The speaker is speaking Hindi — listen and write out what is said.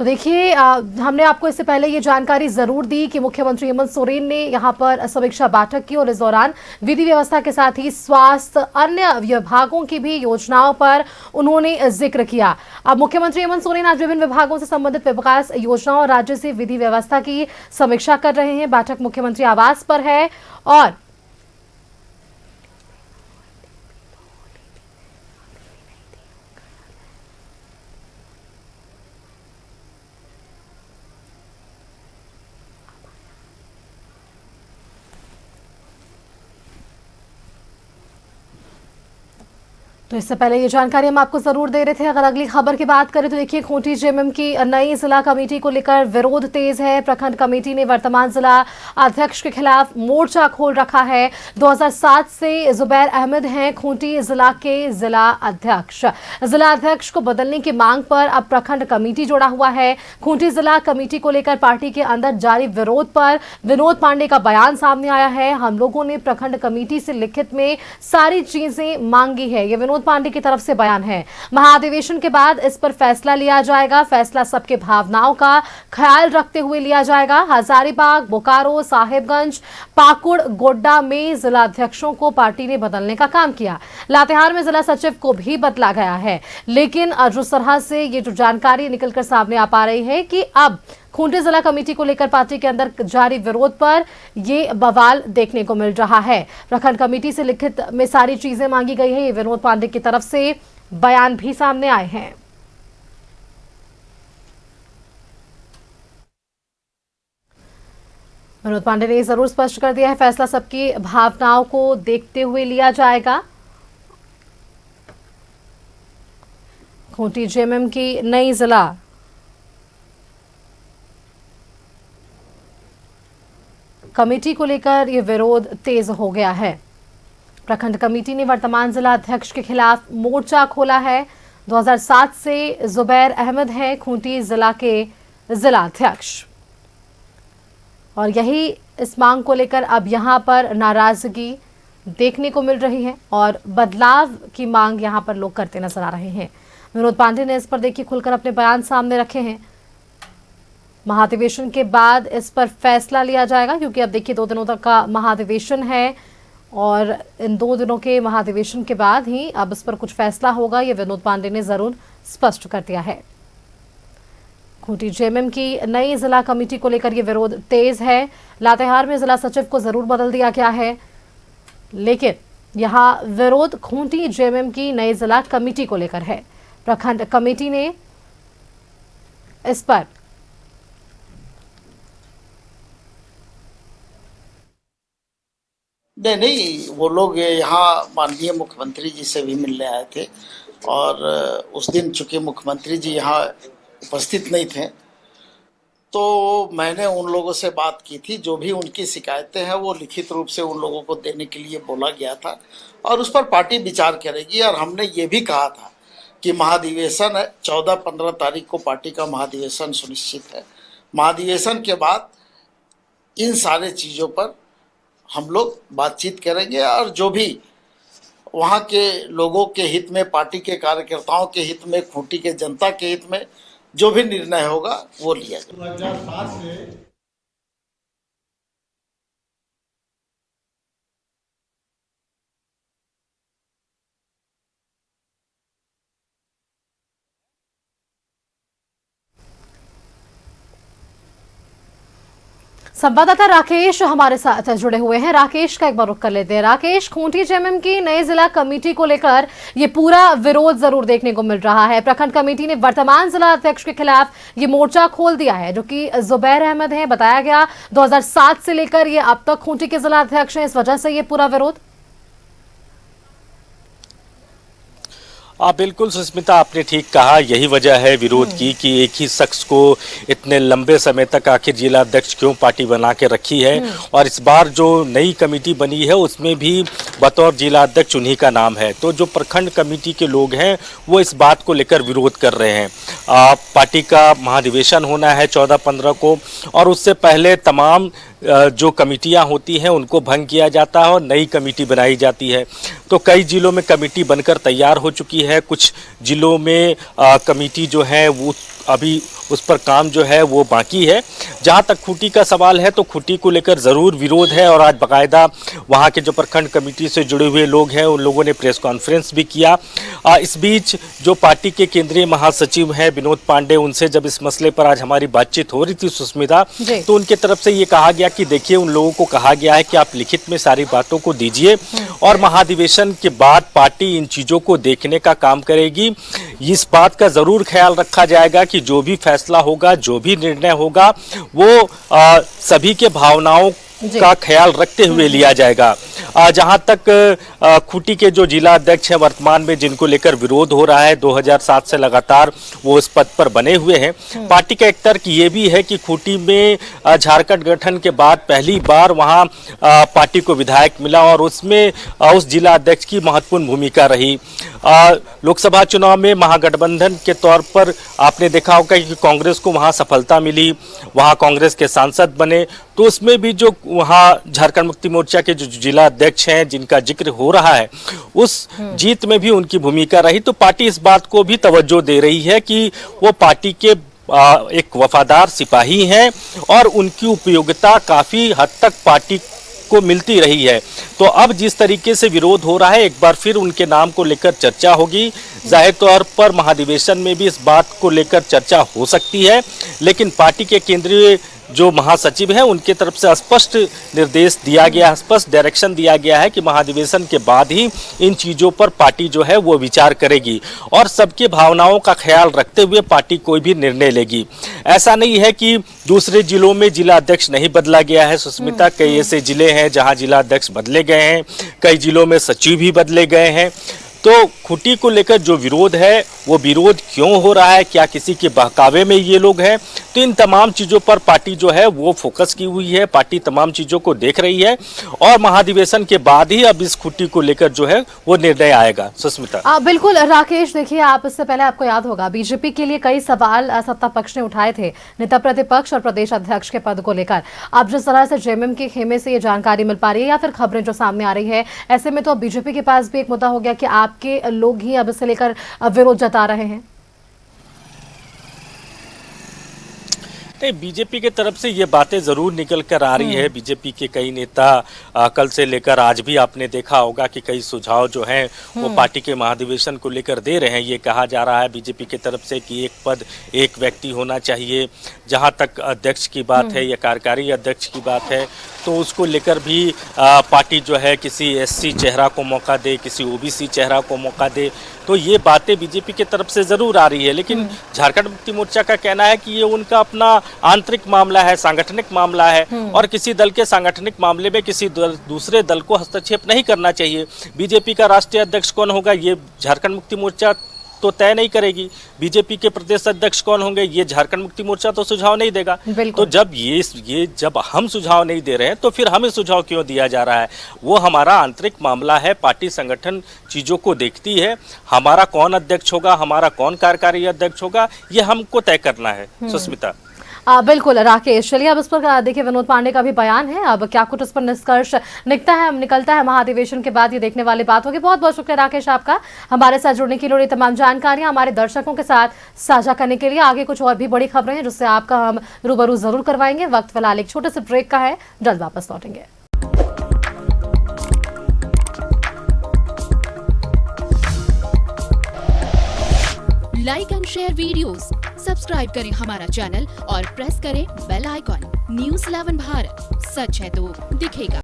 तो देखिए, हमने आपको इससे पहले ये जानकारी जरूर दी कि मुख्यमंत्री हेमंत सोरेन ने यहां पर समीक्षा बैठक की और इस दौरान विधि व्यवस्था के साथ ही स्वास्थ्य अन्य विभागों की भी योजनाओं पर उन्होंने जिक्र किया। अब मुख्यमंत्री हेमंत सोरेन आज विभिन्न विभागों से संबंधित विकास योजनाओं और राज्य से विधि व्यवस्था की समीक्षा कर रहे हैं। बैठक मुख्यमंत्री आवास पर है और तो इससे पहले ये जानकारी हम आपको जरूर दे रहे थे। अगर अगली खबर की बात करें तो देखिए, खूंटी जेएमएम की नई जिला कमेटी को लेकर विरोध तेज है। प्रखंड कमेटी ने वर्तमान जिला अध्यक्ष के खिलाफ मोर्चा खोल रखा है। 2007 से जुबैर अहमद हैं खूंटी जिला के जिला अध्यक्ष। जिला अध्यक्ष को बदलने की मांग पर अब प्रखंड कमेटी जुड़ा हुआ है। खूंटी जिला कमेटी को लेकर पार्टी के अंदर जारी विरोध पर विनोद पांडे का बयान सामने आया है। हम लोगों ने प्रखंड कमेटी से लिखित में सारी चीजें मांगी है, ये विनोद पांडे की तरफ से बयान है। महाधिवेशन के बाद इस पर फैसला लिया जाएगा। फैसला सबके भावनाओं का ख्याल रखते हुए लिया जाएगा। हजारीबाग, बोकारो, साहिबगंज, पाकुड़, गोड्डा में जिला अध्यक्षों को पार्टी ने बदलने का काम किया। लातेहार में जिला सचिव को भी बदला गया है। लेकिन जिस तरह से ये जो जानकारी निकलकर सामने आ पा रही है कि अब खूंटी जिला कमेटी को लेकर पार्टी के अंदर जारी विरोध पर ये बवाल देखने को मिल रहा है। प्रखंड कमेटी से लिखित में सारी चीजें मांगी गई है। ये विनोद पांडे की तरफ से बयान भी सामने आए हैं। विनोद पांडे ने जरूर स्पष्ट कर दिया है, फैसला सबकी भावनाओं को देखते हुए लिया जाएगा। खूंटी जेएमएम की नई जिला कमेटी को लेकर यह विरोध तेज हो गया है। प्रखंड कमेटी ने वर्तमान जिला अध्यक्ष के खिलाफ मोर्चा खोला है। 2007 से जुबैर अहमद हैं खूंटी जिला के जिला अध्यक्ष और यही इस मांग को लेकर अब यहां पर नाराजगी देखने को मिल रही है और बदलाव की मांग यहां पर लोग करते नजर आ रहे हैं। विनोद पांडे ने इस पर देखिए खुलकर अपने बयान सामने रखे हैं। महाधिवेशन के बाद इस पर फैसला लिया जाएगा, क्योंकि अब देखिए 2 दिनों तक का महाधिवेशन है और इन 2 दिनों के महाधिवेशन के बाद ही अब इस पर कुछ फैसला होगा। ये विनोद पांडे ने जरूर स्पष्ट कर दिया है। खूंटी जेएमएम की नई जिला कमेटी को लेकर यह विरोध तेज है। लातेहार में जिला सचिव को जरूर बदल दिया गया है, लेकिन यहाँ विरोध खूंटी जेएमएम की नई जिला कमेटी को लेकर है। प्रखंड कमेटी ने इस पर नहीं, वो लोग यहाँ माननीय मुख्यमंत्री जी से भी मिलने आए थे और उस दिन चूंकि मुख्यमंत्री जी यहाँ उपस्थित नहीं थे तो मैंने उन लोगों से बात की थी। जो भी उनकी शिकायतें हैं वो लिखित रूप से उन लोगों को देने के लिए बोला गया था और उस पर पार्टी विचार करेगी। और हमने ये भी कहा था कि महाधिवेशन है, 14-15 तारीख को पार्टी का महाधिवेशन सुनिश्चित है। महाधिवेशन के बाद इन सारे चीज़ों पर हम लोग बातचीत करेंगे और जो भी वहाँ के लोगों के हित में, पार्टी के कार्यकर्ताओं के हित में, खूंटी के जनता के हित में जो भी निर्णय होगा वो लिया जाएगा। 2007 से संवाददाता राकेश हमारे साथ जुड़े हुए हैं। राकेश का एक बार रुख कर लेते हैं। राकेश, खूंटी जेएमएम की नई जिला कमेटी को लेकर ये पूरा विरोध जरूर देखने को मिल रहा है। प्रखंड कमेटी ने वर्तमान जिला अध्यक्ष के खिलाफ ये मोर्चा खोल दिया है, जो कि जुबैर अहमद है। बताया गया 2007 से लेकर ये अब तक खूंटी के जिला अध्यक्ष हैं, इस वजह से ये पूरा विरोध। बिल्कुल सुस्मिता, आपने ठीक कहा। यही वजह है विरोध की कि एक ही शख्स को इतने लंबे समय तक आखिर जिला अध्यक्ष क्यों पार्टी बना के रखी है। और इस बार जो नई कमेटी बनी है उसमें भी बतौर जिला अध्यक्ष उन्हीं का नाम है। तो जो प्रखंड कमेटी के लोग हैं वो इस बात को लेकर विरोध कर रहे हैं। पार्टी का महाधिवेशन होना है 14-15 को और उससे पहले तमाम जो कमेटियां होती हैं उनको भंग किया जाता है और नई कमेटी बनाई जाती है। तो कई जिलों में कमेटी बनकर तैयार हो चुकी है। कुछ जिलों में कमेटी जो है वो अभी उस पर काम जो है वो बाकी है। जहां तक खूंटी का सवाल है तो खूंटी को लेकर ज़रूर विरोध है और आज बाकायदा वहां के जो प्रखंड कमेटी से जुड़े हुए लोग हैं उन लोगों ने प्रेस कॉन्फ्रेंस भी किया। इस बीच जो पार्टी के केंद्रीय महासचिव हैं विनोद पांडे, उनसे जब इस मसले पर आज हमारी बातचीत हो रही थी सुष्मिता, तो उनके तरफ से ये कहा गया कि देखिए उन लोगों को कहा गया है कि आप लिखित में सारी बातों को दीजिए और महाधिवेशन के बाद पार्टी इन चीज़ों को देखने का काम करेगी। इस बात का ज़रूर ख्याल रखा जाएगा कि जो भी फैसला होगा, जो भी निर्णय होगा, वो सभी के भावनाओं का ख्याल रखते हुए लिया जाएगा। जहां तक खूंटी के जो जिला अध्यक्ष हैं वर्तमान में, जिनको लेकर विरोध हो रहा है, 2007 से लगातार वो इस पद पर बने हुए हैं। पार्टी का एक तर्क ये भी है कि खूंटी में झारखंड गठन के बाद पहली बार वहां पार्टी को विधायक मिला और उसमें उस जिला अध्यक्ष की महत्वपूर्ण भूमिका रही। लोकसभा चुनाव में महागठबंधन के तौर पर आपने देखा होगा कि कांग्रेस को वहां सफलता मिली, वहां कांग्रेस के सांसद बने, तो उसमें भी जो वहां झारखंड मुक्ति मोर्चा के जो जिला अध्यक्ष हैं जिनका जिक्र हो रहा है, उस जीत में भी उनकी भूमिका रही। तो पार्टी इस बात को भी तवज्जो दे रही है कि वो पार्टी के एक वफादार सिपाही हैं और उनकी उपयोगिता काफी हद तक पार्टी को मिलती रही है। तो अब जिस तरीके से विरोध हो रहा है, एक बार फिर उनके नाम को लेकर चर्चा होगी। जाहिर तौर पर महाधिवेशन में भी इस बात को लेकर चर्चा हो सकती है, लेकिन पार्टी के केंद्रीय जो महासचिव हैं उनके तरफ से स्पष्ट निर्देश दिया गया, स्पष्ट डायरेक्शन दिया गया है कि महाधिवेशन के बाद ही इन चीज़ों पर पार्टी जो है वो विचार करेगी और सबके भावनाओं का ख्याल रखते हुए पार्टी कोई भी निर्णय लेगी। ऐसा नहीं है कि दूसरे जिलों में जिला अध्यक्ष नहीं बदला गया है सुष्मिता, कई ऐसे जिले हैं जहां जिला अध्यक्ष बदले गए हैं, कई जिलों में सचिव भी बदले गए हैं। तो खूंटी को लेकर जो विरोध है वो विरोध क्यों हो रहा है, क्या किसी के बहकावे में ये लोग हैं, तो इन तमाम चीज़ों पर पार्टी जो है वो फोकस की हुई है। पार्टी तमाम चीज़ों को देख रही है और महाधिवेशन के बाद ही अब इस खूंटी को लेकर जो है वो निर्णय आएगा। सुष्मिता बिल्कुल राकेश, देखिए आप इससे पहले आपको याद होगा बीजेपी के लिए कई सवाल सत्ता पक्ष ने उठाए थे, नेता प्रतिपक्ष और प्रदेश अध्यक्ष के पद को लेकर। अब जिस तरह से जेएमएम के खेमे से ये जानकारी मिल पा रही है या फिर खबरें जो सामने आ रही है, ऐसे में तो अब बीजेपी के पास भी एक मुद्दा हो गया कि आपके लोग ही अब इसे लेकर विरोध जता रहे हैं। नहीं, बीजेपी की तरफ से ये बातें ज़रूर निकल कर आ रही है। बीजेपी के कई नेता कल से लेकर आज भी आपने देखा होगा कि कई सुझाव जो हैं वो पार्टी के महाधिवेशन को लेकर दे रहे हैं। ये कहा जा रहा है बीजेपी की तरफ से कि एक पद एक व्यक्ति होना चाहिए। जहां तक अध्यक्ष की बात है या कार्यकारी अध्यक्ष की बात है तो उसको लेकर भी पार्टी जो है किसी एससी चेहरा को मौका दे, किसी ओबीसी चेहरा को मौका दे। तो ये बातें बीजेपी की तरफ से ज़रूर आ रही है, लेकिन झारखंड मुक्ति मोर्चा का कहना है कि ये उनका अपना आंतरिक मामला है, सांगठनिक मामला है और किसी दल के सांगठनिक मामले में किसी दूसरे दल को हस्तक्षेप नहीं करना चाहिए। बीजेपी का राष्ट्रीय अध्यक्ष कौन होगा ये झारखंड मुक्ति मोर्चा तो तय नहीं करेगी, बीजेपी के प्रदेश अध्यक्ष कौन होंगे ये झारखंड मुक्ति मोर्चा तो सुझाव नहीं देगा। तो जब ये जब हम सुझाव नहीं दे रहे हैं तो फिर हमें सुझाव क्यों दिया जा रहा है? वो हमारा आंतरिक मामला है, पार्टी संगठन चीज़ों को देखती है। हमारा कौन अध्यक्ष होगा, हमारा कौन कार्यकारी अध्यक्ष होगा, ये हमको तय करना है। सुष्मिता बिल्कुल राकेश, चलिए अब इस पर देखिए विनोद पांडे का भी बयान है, अब क्या कुछ इस पर निष्कर्ष निकलता है महाधिवेशन के बाद, ये देखने वाली बात होगी। बहुत बहुत शुक्रिया राकेश आपका हमारे साथ जुड़ने के लिए, तमाम जानकारियां हमारे दर्शकों के साथ साझा करने के लिए। आगे कुछ और भी बड़ी खबरें हैं जिससे आपका हम रूबरू जरूर करवाएंगे। वक्त फिलहाल एक छोटे से ब्रेक का है, जल्द वापस लौटेंगे। Like and share videos, subscribe करें हमारा चैनल और प्रेस करें बेल आइकॉन। न्यूज़ 11 भारत, सच है तो दिखेगा।